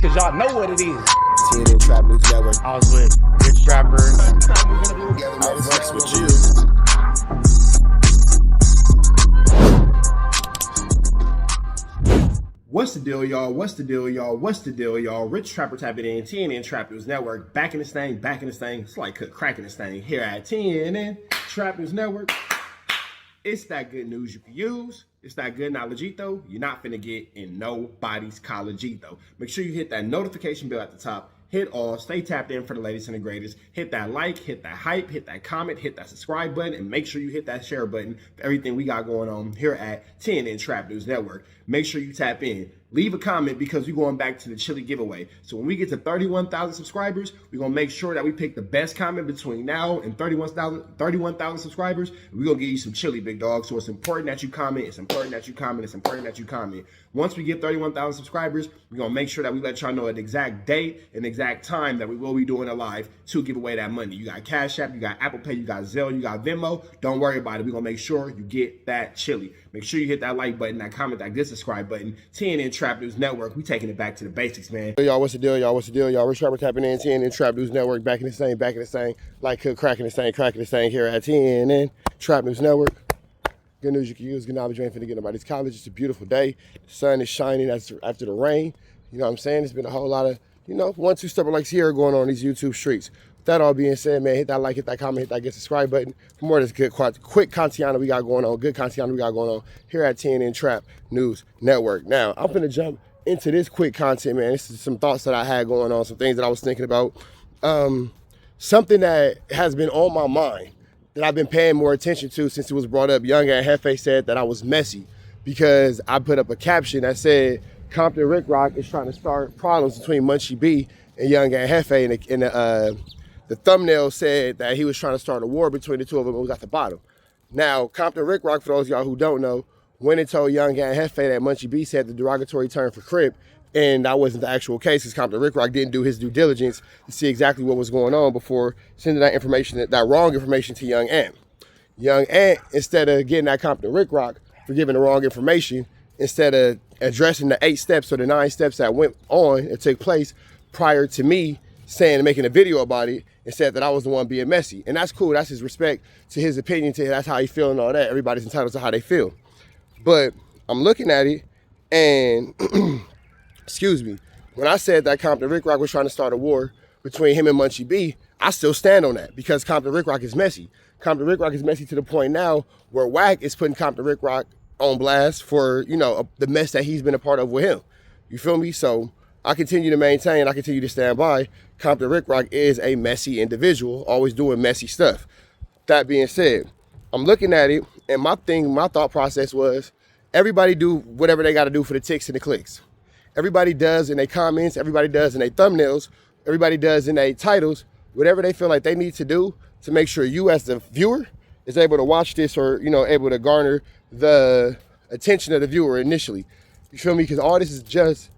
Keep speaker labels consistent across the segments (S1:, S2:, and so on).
S1: cause y'all know what it is.
S2: TNN Trap News Network.
S1: I was with Rich Trapper.
S2: I flex with you. What's the deal, y'all? What's the deal, y'all? What's the deal, y'all? Rich Trapper tapping in, TNN Trap News Network. Back in this thing, back in this thing. It's like cracking this thing here at TNN Trap News Network. It's that good news you can use. It's that good knowledge-ito you're not finna get in nobody's college-ito. Make sure you hit that notification bell at the top. Hit all, stay tapped in for the latest and the greatest. Hit that like, hit that hype, hit that comment, hit that subscribe button, and make sure you hit that share button for everything we got going on here at TNN Trap News Network. Make sure you tap in. Leave a comment because we're going back to the chili giveaway. So when we get to 31,000 subscribers, we're going to make sure that we pick the best comment between now and 31,000 subscribers. We're going to give you some chili, big dog. So it's important that you comment. It's important that you comment. It's important that you comment. Once we get 31,000 subscribers, we're going to make sure that we let y'all know an exact date and exact time that we will be doing a live to give away that money. You got Cash App, you got Apple Pay, you got Zelle, you got Venmo. Don't worry about it. We're going to make sure you get that chili. Make sure you hit that like button, that comment, that good subscribe button. TNN Trap News Network. We taking it back to the basics, man. Hey, y'all, what's the deal, y'all? What's the deal, y'all? Rich Trapper tapping in, TNN Trap News Network. Back in the same, like cracking the same here at TNN Trap News Network. Good news you can use. Good knowledge you ain't finna get nobody's college. It's a beautiful day. The sun is shining after the rain. You know what I'm saying? There's been a whole lot of, 1-2 stepper like Sierra going on these YouTube streets. With that all being said, man, hit that like, hit that comment, hit that get subscribe button for more of this good, quick content we got going on, good content we got going on here at TNN Trap News Network. Now, I'm finna jump into this quick content, man. This is some thoughts that I had going on, some things that I was thinking about. Something that has been on my mind that I've been paying more attention to since it was brought up. Young and Hefe said that I was messy because I put up a caption that said Compton Rick Rock is trying to start problems between Munchie B and Young and Hefe, and the thumbnail said that he was trying to start a war between the two of them. It was at the bottom. Now, Compton Rick Rock, for those of y'all who don't know, went and told Young and Hefe that Munchie B said the derogatory term for Crip, and that wasn't the actual case because Compton Rick Rock didn't do his due diligence to see exactly what was going on before sending that information, that wrong information to Young Ant. Young Ant, instead of getting at Compton Rick Rock for giving the wrong information, instead of addressing the 8 steps or the 9 steps that went on and took place prior to me making a video about it, and said that I was the one being messy. And that's cool. That's his respect to his opinion, that's how he feel and all that. Everybody's entitled to how they feel. But I'm looking at it and excuse me, when I said that Compton Rick Rock was trying to start a war between him and Munchie B, I still stand on that because Compton Rick Rock is messy. Compton Rick Rock is messy to the point now where WACK is putting Compton Rick Rock on blast for, the mess that he's been a part of with him. You feel me? So I continue to maintain, I continue to stand by. Compton Rick Rock is a messy individual, always doing messy stuff. That being said, I'm looking at it, and my thought process was, everybody do whatever they got to do for the ticks and the clicks. Everybody does in their comments, everybody does in their thumbnails, everybody does in their titles, whatever they feel like they need to do to make sure you as the viewer is able to watch this or, able to garner the attention of the viewer initially. You feel me? Because all this is just,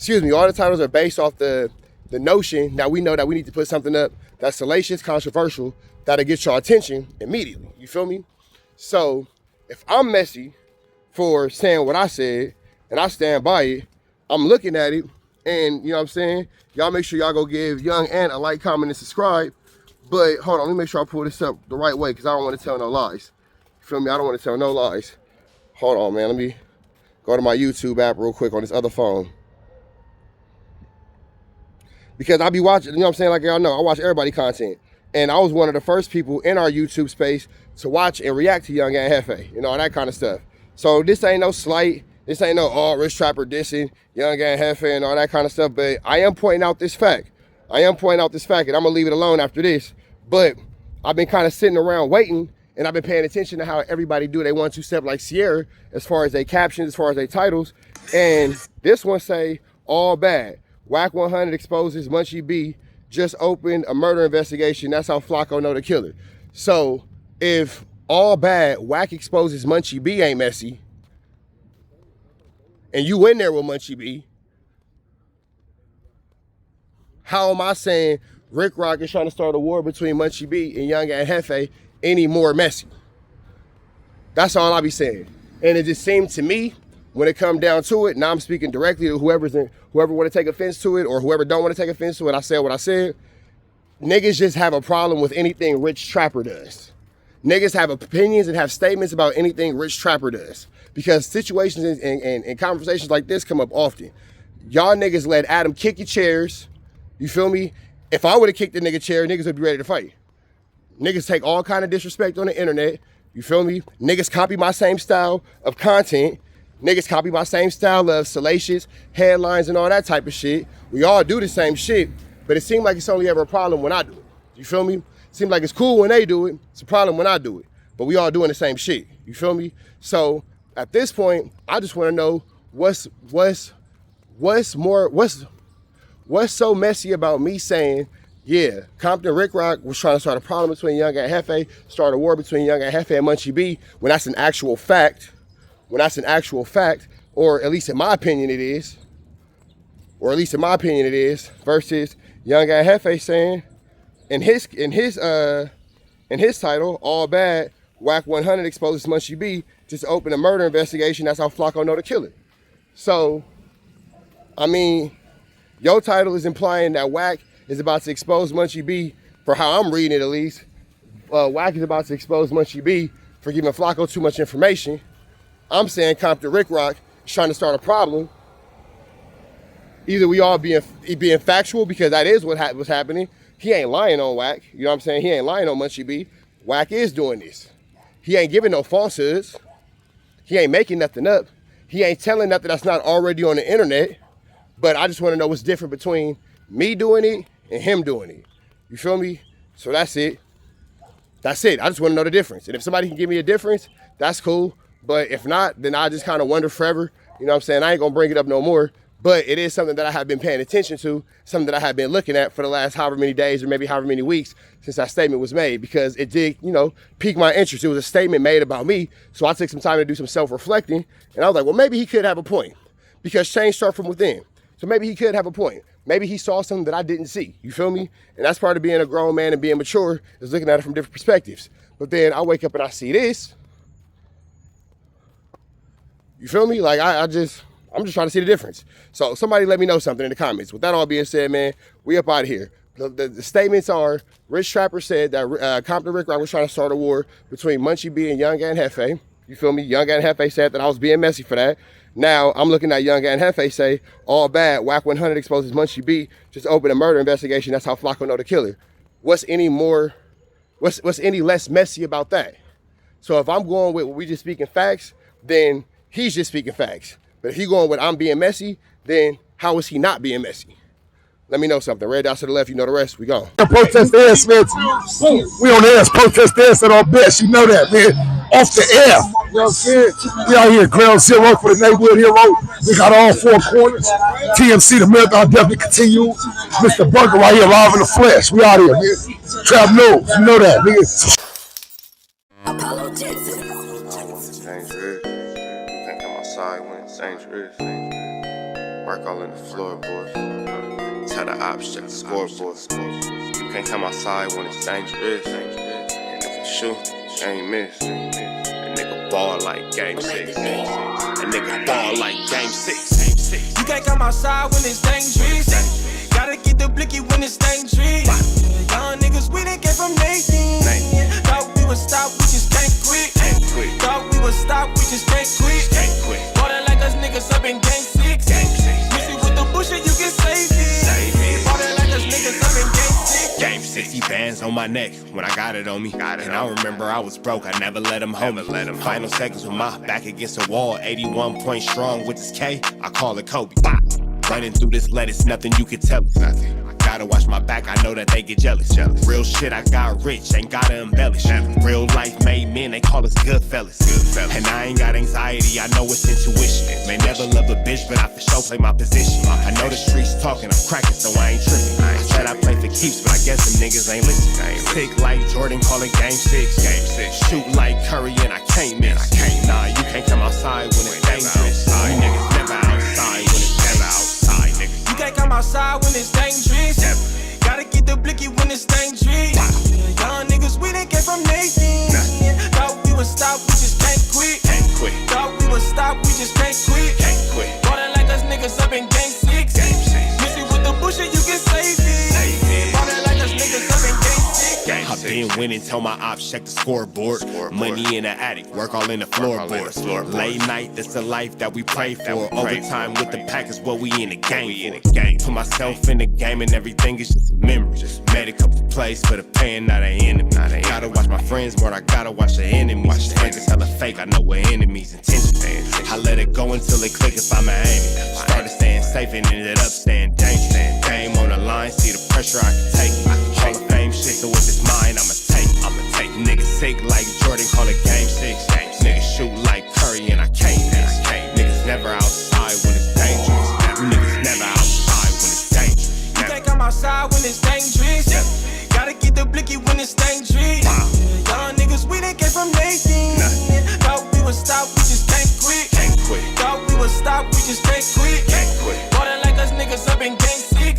S2: all the titles are based off the notion that we know that we need to put something up that's salacious, controversial, that'll get your attention immediately. You feel me? So if I'm messy for saying what I said and I stand by it, I'm looking at it and, you know what I'm saying? Y'all make sure y'all go give Young Ant a like, comment, and subscribe. But hold on, let me make sure I pull this up the right way because I don't want to tell no lies. You feel me? I don't want to tell no lies. Hold on, man. Let me go to my YouTube app real quick on this other phone. Because I be watching, you know what I'm saying? Like y'all know, I watch everybody content. And I was one of the first people in our YouTube space to watch and react to Young and Hefe, all that kind of stuff. So this ain't no slight. This ain't no, Rich Trapper dissing Young and Hefe and all that kind of stuff. But I am pointing out this fact. And I'm going to leave it alone after this. But I've been kind of sitting around waiting, and I've been paying attention to how everybody do their 1-2 step like Sierra, as far as their captions, as far as their titles. And this one say, all bad. WACK100 exposes Munchie B just opened a murder investigation. That's how Flacco know the killer. So if all bad, WACK exposes Munchie B ain't messy, and you in there with Munchie B, how am I saying Rick Rock is trying to start a war between Munchie B and Young and Hefe any more messy? That's all I be saying. And it just seemed to me when it come down to it, now I'm speaking directly to whoever want to take offense to it or whoever don't want to take offense to it. I said what I said. Niggas just have a problem with anything Rich Trapper does. Niggas have opinions and have statements about anything Rich Trapper does. Because situations and conversations like this come up often. Y'all niggas let Adam kick your chairs. You feel me? If I would have kicked the nigga chair, niggas would be ready to fight. Niggas take all kind of disrespect on the internet. You feel me? Niggas copy my same style of content. Niggas copy my same style of salacious headlines and all that type of shit. We all do the same shit, but it seems like it's only ever a problem when I do it. You feel me? It seems like it's cool when they do it. It's a problem when I do it. But we all doing the same shit. You feel me? So at this point, I just want to know what's so messy about me saying, yeah, Compton Rick Rock was trying to start a problem between Young and Hefe, start a war between Young and Hefe and Munchie B, when that's an actual fact, or at least in my opinion it is, versus Young and Hefe saying, in his title, All Bad, WACK100 exposes Munchie B, just open a murder investigation, that's how Flacco know the killer. So, I mean, your title is implying that WACK is about to expose Munchie B, for how I'm reading it at least. WACK is about to expose Munchie B for giving Flacco too much information. I'm saying Compton Rick Rock is trying to start a problem. Either we all being factual, because that is what was happening. He ain't lying on WACK. You know what I'm saying? He ain't lying on Munchie B. WACK is doing this. He ain't giving no falsehoods. He ain't making nothing up. He ain't telling nothing that's not already on the internet. But I just want to know what's different between me doing it and him doing it. You feel me? So that's it. That's it. I just want to know the difference. And if somebody can give me a difference, that's cool. But if not, then I just kind of wonder forever. You know what I'm saying? I ain't going to bring it up no more. But it is something that I have been paying attention to, something that I have been looking at for the last however many days or maybe however many weeks since that statement was made, because it did, pique my interest. It was a statement made about me. So I took some time to do some self-reflecting. And I was like, well, maybe he could have a point, because change starts from within. So maybe he could have a point. Maybe he saw something that I didn't see. You feel me? And that's part of being a grown man and being mature, is looking at it from different perspectives. But then I wake up and I see this. You feel me? Like I'm just trying to see the difference. So somebody let me know something in the comments. With that all being said, man, we up out of here. The statements are, Rich Trapper said that Compton Rick Rock was trying to start a war between Munchie B and Young and Hefe. You feel me? Young and Hefe said that I was being messy for that. Now I'm looking at Young and Hefe say, All Bad, WACK100 exposes Munchie B, just open a murder investigation, that's how Flacco know the killer. What's any less messy about that? So if I'm going with we just speaking facts, then he's just speaking facts. But if he going with I'm being messy, then how is he not being messy? Let me know something. Red dots to the left, you know the rest. We gone.
S3: Protest the ass, man. We on the ass, protest the ass at our best. You know that, man. Off the air. You know what I'm saying? We out here, ground zero for the neighborhood hero. We got all four corners. TMC, the marathon definitely continue. Mr. Bunker right here, live in the flesh. We out here, man. Trap knows. You know that, nigga.
S4: Dangerous. Can't come outside when it's dangerous. Work all in the floorboard. Tell the ops, check the scoreboard. You can't come outside when it's dangerous. And if you shoot, you ain't miss. A nigga ball like game 6. A nigga ball like game 6.
S5: You can't come outside when it's dangerous. Gotta get the blicky when it's dangerous. Young niggas, we done came from Nathan. Thought we would stop, we just can't quit. Thought we would stop, we just can't quit. Bought it like us niggas up in game 6. Miss it with the bullshit, you can save it. Bought it like us niggas up in game 6.
S4: Game 60 bands on my neck when I got it on me. And I remember I was broke, I never let him hold me. Final seconds with my back against the wall. 81 point strong with this K, I call it Kobe. Running through this lettuce, nothing you can tell us. Gotta watch my back, I know that they get jealous. Real shit, I got rich, ain't gotta embellish. Real life made men, they call us good fellas. And I ain't got anxiety, I know it's intuition. May never love a bitch, but I for sure play my position. I know the streets talking, I'm cracking, so I ain't tripping. I said I play for keeps, but I guess them niggas ain't listening. Sick like Jordan, call it game 6. Shoot like Curry, and I can't miss. Nah, you can't come outside when it's dangerous. You niggas never outside when it's never outside, nigga.
S5: You can't come outside when it's dangerous. Gotta get the blicky when it's dangerous. Young niggas, we done came from Nathan. Thought we would stop, we just can't quit.
S4: quit.
S5: Thought we would stop, we just can't quit. Ballin' like us niggas up in game 6. Missy with the bullshit, you can save it. Ballin' like us niggas up in game 6.
S4: I've been winning, tell my ops check the scoreboard. Money in the attic, work all in the floorboards. Late night, that's the life that we pray for. Overtime with the pack is what we in the game for. Put myself in the game and everything is just a memory. Made a couple plays for the pain, not an enemy. Gotta watch my friends more, I gotta watch the enemies. Friends is hella fake, I know what enemies intention. I let it go until it click if I'm aiming. Started staying safe and ended up staying dangerous. Game on the line, see the pressure I can take. Hall of Fame shit, so if it's mine, I'ma take. Niggas sick like Jordan, call it game 6. Niggas shoot like Curry and I can't miss. Niggas never outside when it's dangerous. Niggas never outside when it's dangerous.
S5: You think I'm outside when it's dangerous? Gotta get the blicky when it's dangerous. Young niggas, we done came from Nathan. Thought we would stop, we just can't quit. Thought we would stop, we just can't quit. Ballin' like us niggas up in game 6.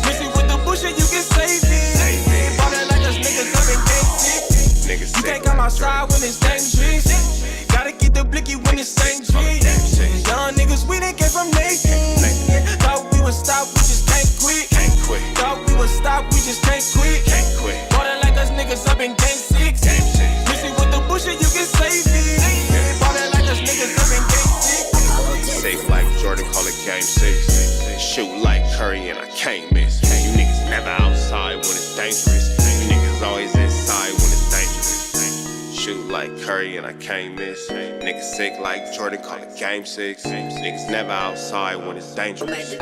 S5: Missy with the bullshit, you can save it. Ballin' like us niggas up in game 6. You think I'm outside when it's dangerous? Gotta get the blicky when it's dangerous. Young niggas, we done came from Nathan. Thought we would stop, we just can't quit. Thought we would stop, we just can't quit. Ballin' like us niggas up in game 6. Missy with the bullshit, you can save it. Ballin' like us niggas up in game 6.
S4: Sick like Jordan, call it game 6. Shoot like Curry and I can't miss. You niggas never outside when it's dangerous. You niggas always inside when it's dangerous. Shoot like Curry and I can't miss. Niggas sick like Jordan, call it game 6. Niggas never outside when it's dangerous.